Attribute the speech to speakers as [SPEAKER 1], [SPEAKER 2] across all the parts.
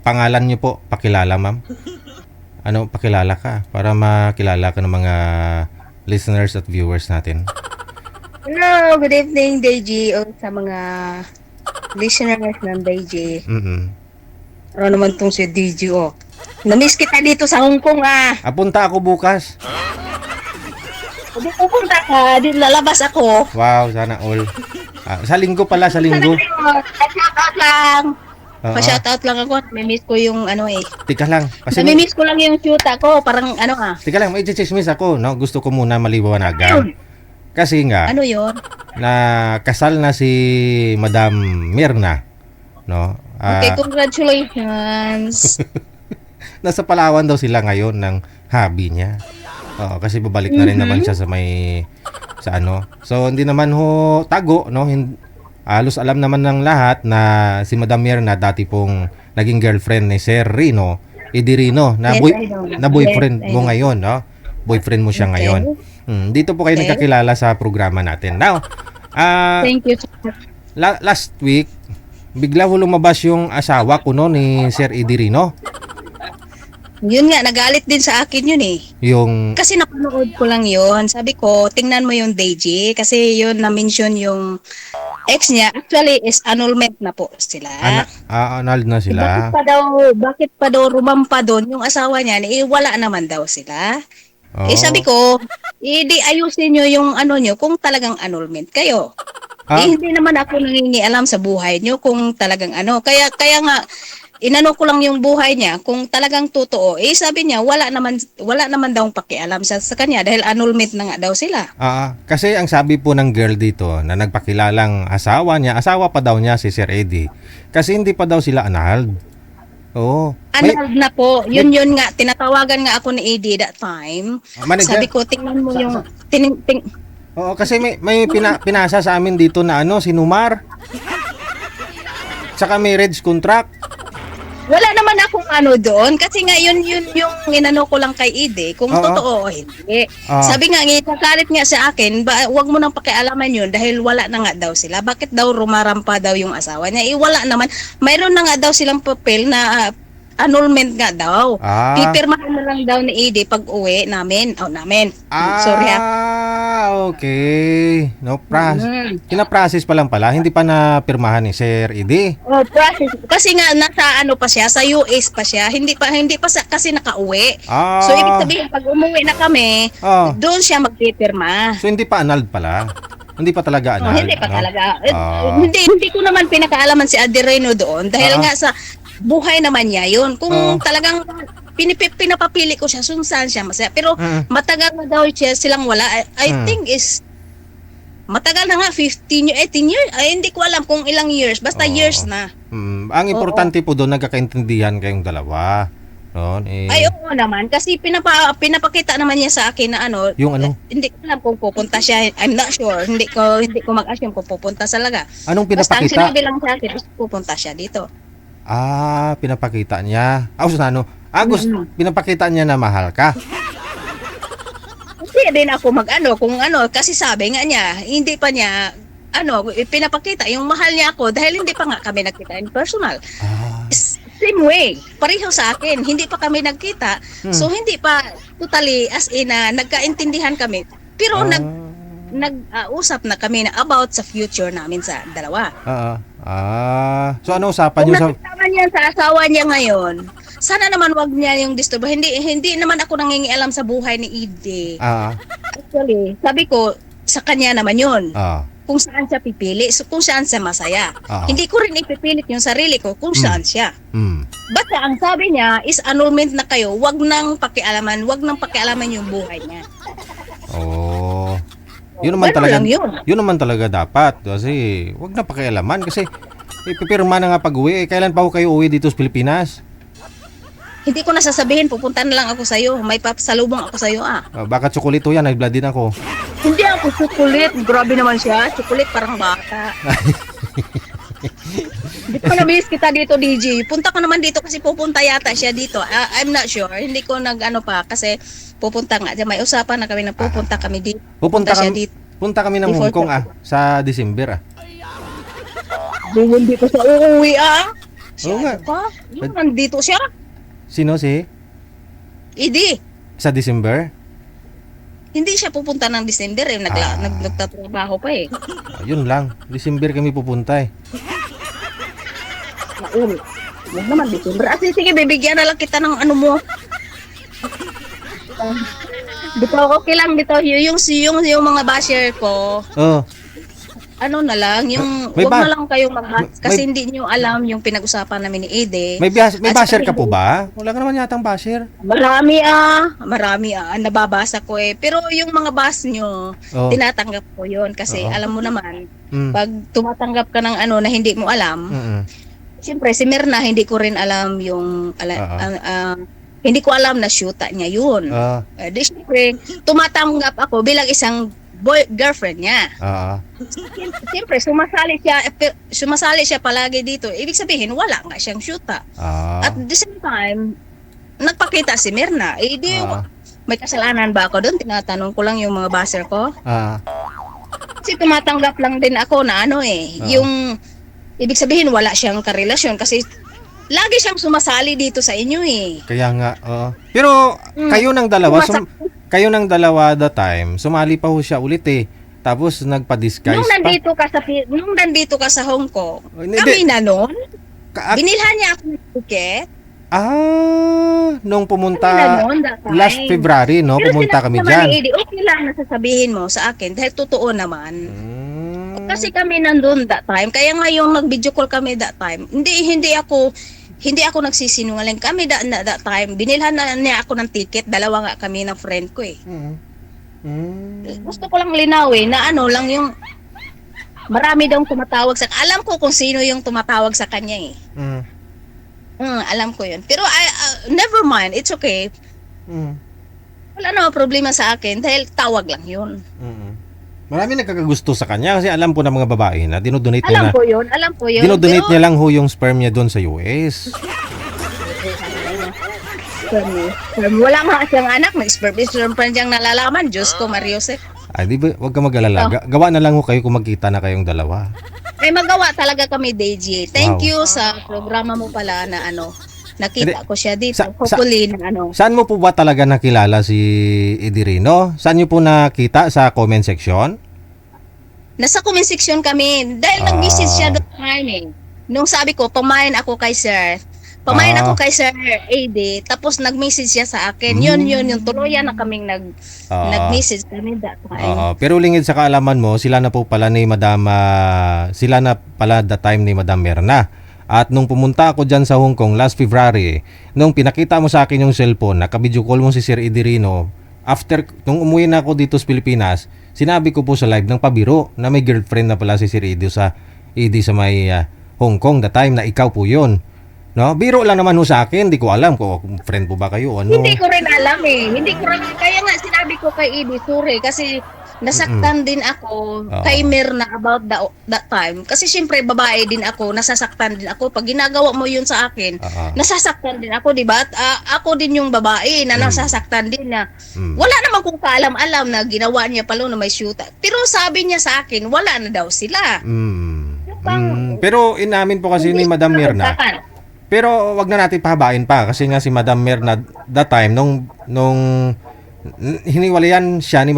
[SPEAKER 1] pangalan niyo po, pakilala ma'am. Ano, pakilala ka para makilala ka ng mga listeners at viewers natin.
[SPEAKER 2] Hello, good evening, Deji, o sa mga listeners ng Deji. Ano naman tong si Deji, oh. Namiss kita dito sa Hong Kong, ah.
[SPEAKER 1] Punta ako bukas.
[SPEAKER 2] Hindi pupunta ka, di lalabas ako.
[SPEAKER 1] Wow, sana all. Sa linggo pala, sa linggo.
[SPEAKER 2] Pa-shoutout lang.
[SPEAKER 1] Oo.
[SPEAKER 2] Pa-shoutout lang ako. Namimiss ko yung ano eh.
[SPEAKER 1] Tika lang. Kasi
[SPEAKER 2] Namimiss ko lang yung shoot ako. Parang ano ah.
[SPEAKER 1] tika lang, may chismis ako, no? Gusto ko muna maliwanagan. Kasi nga,
[SPEAKER 2] Ano yon?
[SPEAKER 1] na kasal na si Madam Mirna, no?
[SPEAKER 2] Okay, congratulations.
[SPEAKER 1] Nasa Palawan daw sila ngayon ng hobby niya. Oo, kasi babalik na rin naman siya sa ano. So hindi naman ho tago, no? Halos alam naman ng lahat na si Madam Mirna dati pong naging girlfriend ni Sir Rino, Rino na
[SPEAKER 2] Yes, I know.
[SPEAKER 1] na boyfriend
[SPEAKER 2] Yes, I
[SPEAKER 1] mo
[SPEAKER 2] know.
[SPEAKER 1] ngayon, no? Boyfriend mo siya
[SPEAKER 2] Okay.
[SPEAKER 1] ngayon. Dito po kayo
[SPEAKER 2] Okay.
[SPEAKER 1] nagkakilala sa programa natin. Now,
[SPEAKER 2] Thank you so much.
[SPEAKER 1] last week, bigla ho lumabas yung asawa ko no ni Sir Rino.
[SPEAKER 2] Yun nga, nagalit din sa akin yun eh.
[SPEAKER 1] Yung
[SPEAKER 2] Kasi napanood ko lang yun. Sabi ko, tingnan mo yung Deji. Kasi yun na-mention yung ex niya. Actually, is annulment na po sila.
[SPEAKER 1] annulled na sila.
[SPEAKER 2] Bakit pa daw rumampa doon yung asawa niya? Eh, wala naman daw sila.
[SPEAKER 1] Oo.
[SPEAKER 2] Eh, sabi ko, di ayusin nyo yung ano nyo kung talagang annulment kayo.
[SPEAKER 1] Ah?
[SPEAKER 2] Eh, hindi naman ako nangingialam sa buhay nyo kung talagang ano. Kaya nga, inano ko lang yung buhay niya kung talagang totoo. Eh, sabi niya, wala naman daw pakialam sa kanya dahil annulment na nga daw sila.
[SPEAKER 1] Kasi ang sabi po ng girl dito na nagpakilalang asawa pa daw niya si Sir Eddie. Kasi hindi pa daw sila annulled. Oo.
[SPEAKER 2] Annulled na po. Yun nga. Tinatawagan nga ako ni Eddie that time.
[SPEAKER 1] Manager?
[SPEAKER 2] Sabi ko, tingnan mo yung...
[SPEAKER 1] Oo, kasi may pinasa sa amin dito na ano, si Numar. Saka marriage contract.
[SPEAKER 2] Wala naman akong ano doon kasi nga yun yung inano ko lang kay Ide kung
[SPEAKER 1] Oo.
[SPEAKER 2] totoo o hindi.
[SPEAKER 1] Oo.
[SPEAKER 2] Sabi nga ngitakalit nga sa akin, wag mo nang pakialaman yun dahil wala na nga daw sila. Bakit daw rumarampa daw yung asawa niya? Eh wala naman. Mayroon na nga daw silang papel na annulment nga daw. Pipirmahan na lang daw ni Ide pag uwi namin. Sorry ha.
[SPEAKER 1] Okay. No process. Kina-process pa lang pala, hindi pa na pirmahan ni Sir Eddie.
[SPEAKER 2] Oh, process. Kasi nga nasa ano pa siya, sa US pa siya. Hindi pa kasi nakauwi. So ibig sabihin pag umuwi na kami, doon siya magpipirma.
[SPEAKER 1] So hindi pa annulled pala. Hindi pa talaga annulled.
[SPEAKER 2] Hindi pa
[SPEAKER 1] no?
[SPEAKER 2] talaga. Hindi ko naman pinakaalaman si Adireno doon dahil nga sa buhay naman niya yun. Kung talagang pinapapili ko siya, saan siya masaya. Pero matagal na daw silang wala. I think is matagal na nga, 15 years, 18 years. Ay, hindi ko alam kung ilang years. Basta years na.
[SPEAKER 1] Ang importante po doon, nagkakaintindihan kayong dalawa. No?
[SPEAKER 2] Ay, oo naman. Kasi pinapakita naman niya sa akin na ano,
[SPEAKER 1] Yung ano?
[SPEAKER 2] Hindi ko alam kung pupunta siya. I'm not sure. Hindi ko mag-assume kung pupunta talaga.
[SPEAKER 1] Anong
[SPEAKER 2] Basta ang
[SPEAKER 1] pinapakita?
[SPEAKER 2] sinabi lang sa akin is pupunta siya dito.
[SPEAKER 1] Pinapakita niya. Pinapakita niya na mahal ka.
[SPEAKER 2] Hindi din ako kung kasi sabi nga niya, hindi pa niya, pinapakita yung mahal niya ako dahil hindi pa nga kami nagkita in personal. Same way, pareho sa akin, hindi pa kami nagkita, so hindi pa totally as in nagkaintindihan kami, pero nag-usap na kami na about sa future namin sa dalawa.
[SPEAKER 1] So ano usapan
[SPEAKER 2] Kung
[SPEAKER 1] niyo sa...
[SPEAKER 2] nakita niya sa asawa niya ngayon, sana naman wag niya yung disturb. Hindi naman ako nangingialam sa buhay ni Ide. Actually, sabi ko, sa kanya naman yun. Kung saan siya pipili, kung saan siya masaya. Hindi ko rin ipipilit yung sarili ko kung saan siya. Basta ang sabi niya is annulment na kayo, wag nang pakialaman yung buhay niya.
[SPEAKER 1] Yun naman
[SPEAKER 2] Ganun
[SPEAKER 1] talaga.
[SPEAKER 2] lang yun.
[SPEAKER 1] Yun naman talaga dapat kasi wag na pakialaman kasi ipipirma na nga pag-uwi. Kailan pa ako kayo uwi dito sa Pilipinas?
[SPEAKER 2] Hindi ko na sasabihin, pupunta na lang ako sa'yo. May pasalubong ako sa'yo
[SPEAKER 1] Baka tsokolito yan, nag-blood din ako.
[SPEAKER 2] Hindi ako chocolate. Grabe naman siya. Chocolate parang bata. Hindi ko na-miss kita dito, DJ. Punta ka naman dito kasi pupunta yata siya dito. I'm not sure. Hindi ko pa kasi pupunta nga. May usapan na kami na pupunta kami dito.
[SPEAKER 1] Punta kami ng Hong Kong sa December
[SPEAKER 2] Hindi ko sa uuwi
[SPEAKER 1] Oo nga.
[SPEAKER 2] Pa? Nandito siya.
[SPEAKER 1] Sino si?
[SPEAKER 2] Idi.
[SPEAKER 1] Sa December?
[SPEAKER 2] Hindi siya pupunta ng December eh. Nagtatrabaho pa eh.
[SPEAKER 1] Yun lang. December kami pupunta eh.
[SPEAKER 2] Naul. Huwag naman December. Sige, bibigyan na lang kita ng ano mo. Dito, okay lang dito. Yung mga basher ko,
[SPEAKER 1] Oh.
[SPEAKER 2] ano na lang, yung
[SPEAKER 1] May
[SPEAKER 2] wag
[SPEAKER 1] ba-
[SPEAKER 2] na lang kayong mag-bash kasi
[SPEAKER 1] may-
[SPEAKER 2] hindi niyo alam yung pinag-usapan namin ni Ede.
[SPEAKER 1] May
[SPEAKER 2] At
[SPEAKER 1] basher
[SPEAKER 2] saka
[SPEAKER 1] ka po ba? Wala ka naman yatang basher.
[SPEAKER 2] Marami nababasa ko eh. Pero yung mga bash nyo,
[SPEAKER 1] Oh.
[SPEAKER 2] tinatanggap ko yun kasi
[SPEAKER 1] Oo.
[SPEAKER 2] alam mo naman,
[SPEAKER 1] Mm.
[SPEAKER 2] pag tumatanggap ka ng ano na hindi mo alam,
[SPEAKER 1] Mm-mm.
[SPEAKER 2] siyempre si Mirna hindi ko rin alam yung hindi ko alam na shoota niya yun.
[SPEAKER 1] Ah,
[SPEAKER 2] Di siyempre, tumatanggap ako bilang isang girlfriend niya.
[SPEAKER 1] ah,
[SPEAKER 2] Siyempre, sumasali siya palagi dito. Ibig sabihin, wala nga siyang shoota.
[SPEAKER 1] ah.
[SPEAKER 2] At the same time, nagpakita si Mirna.
[SPEAKER 1] Ah.
[SPEAKER 2] May kasalanan ba ako doon? Tinatanong ko lang yung mga baser ko.
[SPEAKER 1] Ah,
[SPEAKER 2] Kasi tumatanggap lang din ako na yung ibig sabihin wala siyang karelasyon kasi lagi siyang sumasali dito sa inyo eh.
[SPEAKER 1] kaya nga, oo. Pero kayo ng dalawa, kayo ng dalawa the time, sumali pa ho siya ulit eh. Tapos nagpa-disguise
[SPEAKER 2] Nung
[SPEAKER 1] pa.
[SPEAKER 2] nandito ka sa Hong Kong,
[SPEAKER 1] Hindi.
[SPEAKER 2] kami na noon,
[SPEAKER 1] Ka-
[SPEAKER 2] binilhan niya ako ng ticket.
[SPEAKER 1] Nung
[SPEAKER 2] Kami na
[SPEAKER 1] pumunta
[SPEAKER 2] noon, that time.
[SPEAKER 1] last February, no?
[SPEAKER 2] Pero
[SPEAKER 1] Pumunta
[SPEAKER 2] sinabi
[SPEAKER 1] kami
[SPEAKER 2] naman
[SPEAKER 1] dyan.
[SPEAKER 2] ni Eddie, okay lang na sasabihin mo sa akin dahil totoo naman. Kasi kami nandun that time. Kaya nga yung nag-video call kami that time. Hindi ako nagsisinungaling. Kami that time, binilhan na niya ako ng ticket. Dalawa nga kami ng friend ko eh. Gusto ko lang linawin na lang yung marami daw tumatawag sa alam ko kung sino yung tumatawag sa kanya eh. Alam ko yun. Pero never mind, it's okay. Wala namang problema sa akin dahil tawag lang yun.
[SPEAKER 1] Marami nagkakagusto sa kanya kasi alam po ng mga babae na dinodonate niya
[SPEAKER 2] Alam ko yun.
[SPEAKER 1] dinodonate
[SPEAKER 2] Pero,
[SPEAKER 1] niya lang ho yung sperm niya doon sa US.
[SPEAKER 2] wala nga siyang anak, may sperm pa niyang nalalaman. Diyos ko, Mariose.
[SPEAKER 1] Ay, di ba, wag ka mag-alala. Gawa na lang ho kayo kung magkita na kayong dalawa.
[SPEAKER 2] Ay magawa talaga kami, DJ. Thank
[SPEAKER 1] Wow.
[SPEAKER 2] you sa programa mo pala na nakita
[SPEAKER 1] Hindi,
[SPEAKER 2] ko siya dito.
[SPEAKER 1] sa-
[SPEAKER 2] Hopefully na
[SPEAKER 1] Saan mo po ba talaga nakilala si Edirino? Saan niyo po nakita sa comment section?
[SPEAKER 2] Nasa comment section kami. Dahil nag-message siya doon time eh. Nung sabi ko, pamain ako kay Sir. Pamain ako kay Sir AD. Tapos nag-message siya sa akin. Yun, yung tuluyan na kaming nag-message kami that time.
[SPEAKER 1] Pero lingid sa kaalaman mo, sila na po pala ni Madam, sila na pala the time ni Madam Merna. At nung pumunta ako dyan sa Hong Kong last February, nung pinakita mo sa akin yung cellphone, nakabidyo call mo si Sir Edirino, after, nung umuwi na ako dito sa Pilipinas, sinabi ko po sa live ng pabiro na may girlfriend na pala si Sir Edio sa may Hong Kong the time na ikaw po yun. No? Biro lang naman ho sa akin, hindi ko alam kung friend po ba kayo o ano.
[SPEAKER 2] Hindi ko rin alam eh. Kaya nga sinabi ko kay Eddie, sorry, kasi nasaktan din ako kay Mirna about that time. Kasi syempre babae din ako, nasasaktan din ako. Pag ginagawa mo yun sa akin, nasasaktan din ako, di ba? At ako din yung babae na nasasaktan din na wala naman kung kaalam-alam na ginawa niya pala na may shoot. Pero sabi niya sa akin, wala na daw sila.
[SPEAKER 1] Pero inamin po kasi ni Madam Mirna. Pero wag na natin pahabain pa kasi nga si Madam Mirna that time nung hiniwalayan siya ni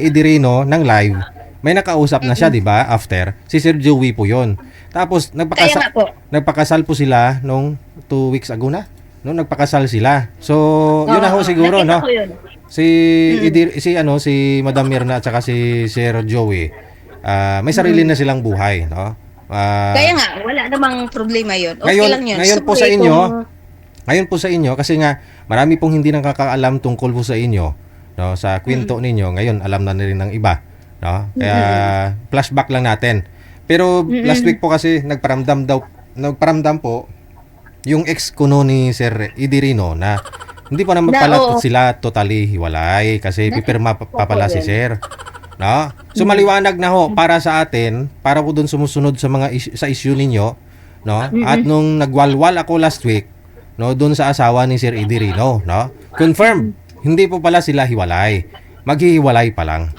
[SPEAKER 1] Edirino ng live. May nakausap na siya, 'di ba? After si Sir Joey po 'yon. Tapos nagpakasal po sila nung 2 weeks ago na. No, nagpakasal sila. So, yun na ho siguro, no? Si Madam Mirna at saka si Sir Joey. May sarili na silang buhay, no?
[SPEAKER 2] Kaya nga, wala namang problema yun. Okay lang yun.
[SPEAKER 1] Ngayon po sa inyo, kasi nga marami pong hindi nakakaalam tungkol po sa inyo, no, sa kwento ninyo. Ngayon alam na rin ng iba, no? Kaya flashback lang natin. Pero last week po kasi nagparamdam po yung ex kuno ni Sir Edirino na hindi pa naman pala sila totally hiwalay kasi pipirma pa pala si Sir. No? So maliwanag na ho para sa atin, para po doon sumusunod sa mga sa issue ninyo, no? At nung nagwalwal ako last week, no, doon sa asawa ni Sir Edirino, no? Confirm, hindi po pala sila hiwalay. Maghihiwalay pa lang.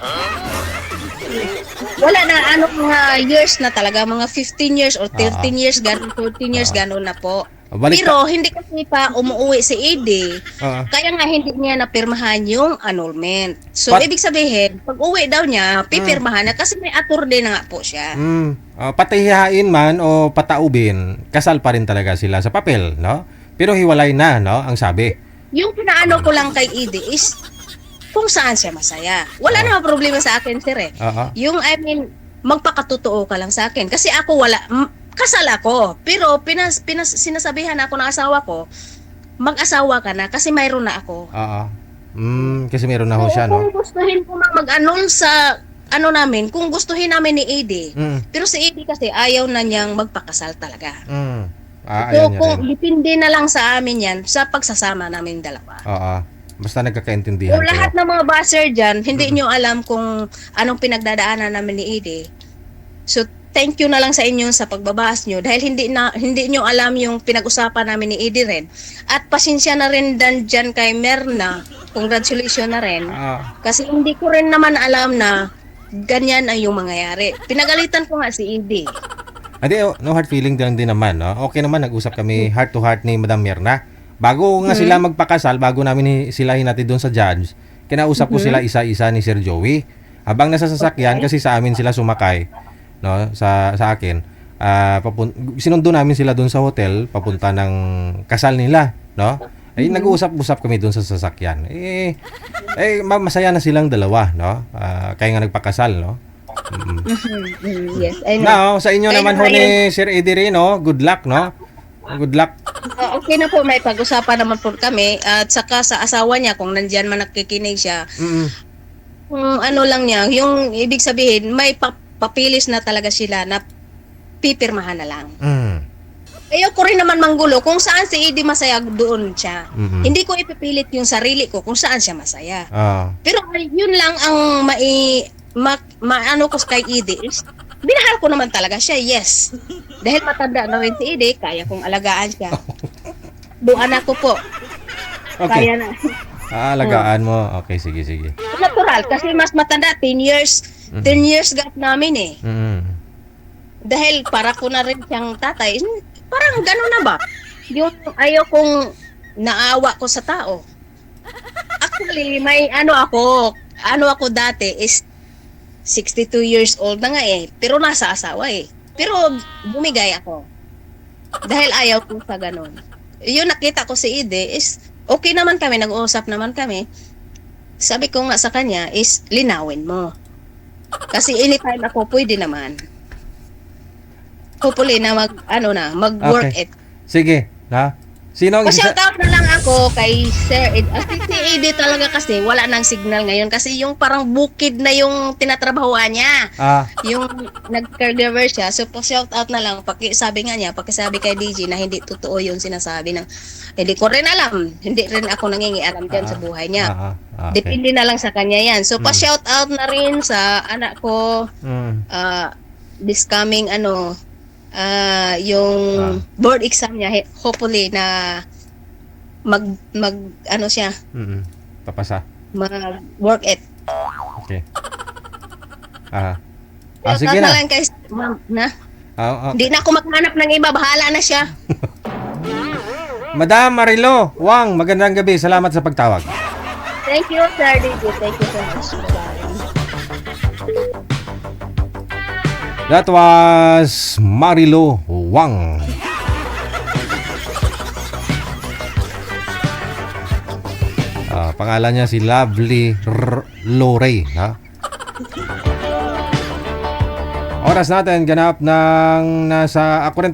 [SPEAKER 2] Wala na mga years na talaga, mga 15 years or 13 years, ganun, 14 years, ganun na po. Pero hindi kasi pa umuwi si Ede. Kaya nga hindi niya napirmahan yung annulment. So, ibig sabihin, pag uwi daw niya, pipirmahan na kasi may attorney na nga po siya.
[SPEAKER 1] Patihain man o pataubin, kasal pa rin talaga sila sa papel, no? Pero hiwalay na, no? Ang sabi.
[SPEAKER 2] Yung pinaano ko lang kay Ede is kung saan siya masaya. Wala namang problema sa akin, sir eh. Yung, I mean, magpakatotoo ka lang sa akin. Kasi ako kasal ako. Pero sinasabihan ako ng asawa ko, mag-asawa ka na kasi mayroon na ako.
[SPEAKER 1] Kasi mayroon na ho siya, no?
[SPEAKER 2] Kung gustuhin ko mag-annul sa namin, kung gustuhin namin ni Ede. Pero si Ede kasi ayaw na niyang magpakasal talaga. So kung depende na lang sa amin yan, sa pagsasama namin dalawa.
[SPEAKER 1] Basta nagkakaintindihan
[SPEAKER 2] kayo. Lahat ng mga buzzer dyan, hindi nyo alam kung anong pinagdadaanan namin ni Ede. So thank you na lang sa inyo sa pagbabahas nyo dahil hindi nyo alam yung pinag-usapan namin ni Ede rin. At pasensya na rin dyan kay Merna. Congratulations na rin. Kasi hindi ko rin naman alam na ganyan ay yung mangyayari. Pinagalitan ko nga si Ede.
[SPEAKER 1] No hard feeling din naman, no? Okay naman, nag-usap kami heart to heart ni Madam Merna. Bago nga sila magpakasal, bago namin sila hinatid doon sa judge, kinausap ko sila isa-isa ni Sir Joey. Habang nasa sasakyan, kasi sa amin sila sumakay, no, sa akin. Sinundo namin sila doon sa hotel papunta ng kasal nila, no? Ay nag-uusap-usap kami doon sa sasakyan. Masaya na silang dalawa, no? Kaya nga nagpakasal, no?
[SPEAKER 2] Yes, I know.
[SPEAKER 1] Now, sa inyo naman ho ni Sir Eddie rin, no? Good luck, no? Good luck.
[SPEAKER 2] Okay na po, may pag-usapan naman po kami. At saka sa asawa niya, kung nandyan man nakikinig siya, kung ano lang niya, yung ibig sabihin, may papilis na talaga sila na pipirmahan na lang. Ayoko rin naman manggulo kung saan si Eddie masaya doon siya. Hindi ko ipipilit yung sarili ko kung saan siya masaya. Pero yun lang ang maano ko kay Eddie is binahal ko naman talaga siya, yes. Dahil matanda na rin si Eddie, kaya kong alagaan siya. Doon ako po.
[SPEAKER 1] Okay.
[SPEAKER 2] Kaya na.
[SPEAKER 1] Alagaan mo. Okay, sige.
[SPEAKER 2] Natural, kasi mas matanda, 10 years. 10 years gap namin eh. Dahil para ko na rin siyang tatay, parang gano'n na ba? Yung ayaw kong naawa ko sa tao. Actually, may ano ako dati is 62 years old na nga eh. Pero nasa asawa eh. Pero bumigay ako. Dahil ayaw ko sa ganun. Yung nakita ko si Ede is okay naman kami, nag-uusap naman kami. Sabi ko nga sa kanya is linawin mo. Kasi anytime ako pwede naman. Hopefully na mag-work
[SPEAKER 1] Okay.
[SPEAKER 2] it.
[SPEAKER 1] Sige, ha? Sino ang
[SPEAKER 2] Shout out na lang ako kay Sir Ed. Si Ede talaga kasi wala nang signal ngayon kasi yung parang bukid na yung tinatrabahoan niya. Yung nag-caregiver siya. So shout out na lang, pakisabi kay DJ na hindi totoo yung sinasabi ng hindi ko rin alam. Hindi rin ako nangingialam diyan sa buhay niya.
[SPEAKER 1] Okay.
[SPEAKER 2] Depende na lang sa kanya yan. So pa-shout out na rin sa anak ko. This coming yung board exam niya, hopefully na siya
[SPEAKER 1] papasa,
[SPEAKER 2] work it.
[SPEAKER 1] Okay.
[SPEAKER 2] Sige na lang kay hindi na ako maghanap ng iba, bahala na siya.
[SPEAKER 1] Madam Marilo Wang, magandang gabi, salamat sa pagtawag.
[SPEAKER 2] Thank you, Sir DJ. Thank you so much.
[SPEAKER 1] That was Marilo Wang. Pangalan niya si Lovely Lorey, ha? Oras natin ganap ng nasa 40